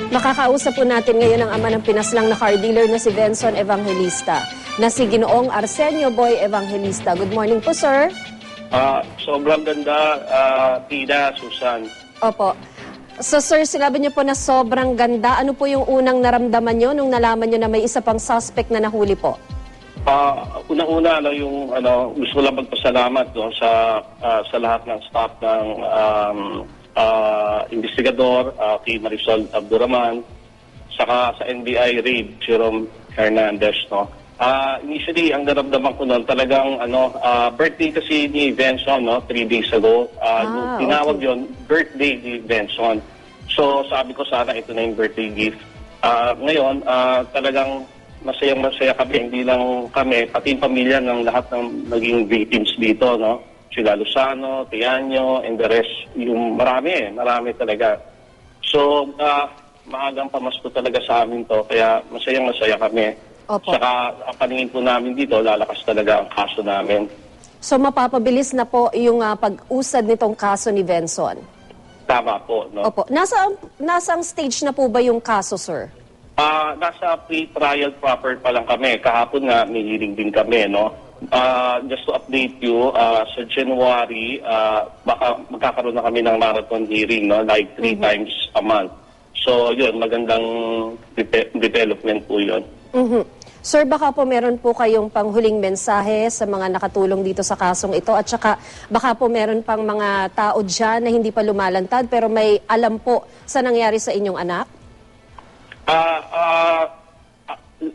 Makakausap po natin ngayon ang ama ng pinaslang na car dealer na si Venson Evangelista, na si Ginoong Arsenio Boy Evangelista. Good morning po, sir. Sobrang ganda, Tina, Susan. Opo. So, sir, sinabi niyo po na sobrang ganda. Ano po yung unang naramdaman niyo nung nalaman niyo na may isa pang suspect na nahuli po? Unang-una, gusto ko lang magpasalamat sa lahat ng staff ng investigador, kay Marisol Abduraman, saka sa NBI raid, Jerome Hernandez, no? Initially, ang naramdaman ko noon, talagang birthday kasi ni Venson, no? 3 days ago. Tinawag yon birthday ni Venson. So, sabi ko sana ito na yung birthday gift. Ngayon, talagang masayang-masaya kami, hindi lang kami, pati yung pamilya ng lahat ng naging victims dito, no? Sila Lozano, Tianyo, and the rest, yung marami talaga. So, maagang pamasko talaga sa amin to, kaya masayang-masaya kami. Opo. Saka, ang paningin po namin dito, lalakas talaga ang kaso namin. So, mapapabilis na po yung pag-usad nitong kaso ni Venson? Tama po, no? Opo. Nasang stage na po ba yung kaso, sir? Nasa pre-trial proper pa lang kami. Kahapon nga, may hearing din kami, no? Just to update you, sa January, baka magkakaroon na kami ng marathon hearing, no? Like 3 times a month. So, yun, magandang development po yun. Sir, baka po meron po kayong panghuling mensahe sa mga nakatulong dito sa kasong ito, at saka baka po meron pang mga tao dyan na hindi pa lumalantad pero may alam po sa nangyari sa inyong anak?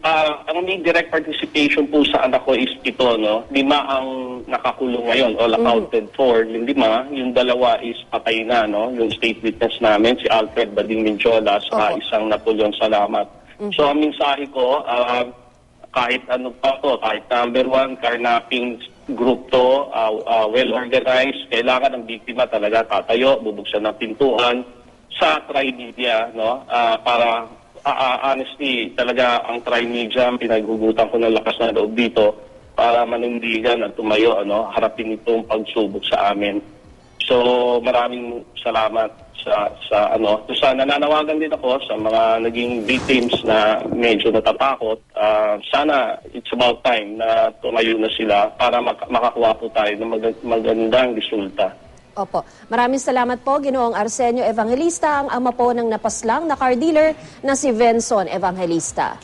Ang may direct participation po sa anak ko is ito, no? 5 ang nakakulong ngayon, all accounted for. Yung 5, yung 2 is patay na, no? Yung state witness namin, si Alfred Bading Minchola, saka isang Napoleon Salamat. So, ang mensahe ko, kahit ano pa to, kahit number 1, carnapping group to, well-organized, kailangan ng biktima talaga tatayo, bubuksan ng pintuan sa tri-media, no? Para honestly, talaga ang tri-media, pinaghugutan ko ng lakas na loob dito para manindigan at tumayo, harapin itong pagsubok sa amin. So, maraming salamat sa nananawagan din ako sa mga naging victims na medyo natatakot. Sana it's about time na tumayo na sila para makakuha po tayo ng magandang resulta. Opo. Maraming salamat po, Ginoong Arsenio Evangelista, ang ama po ng napaslang na car dealer na si Venson Evangelista.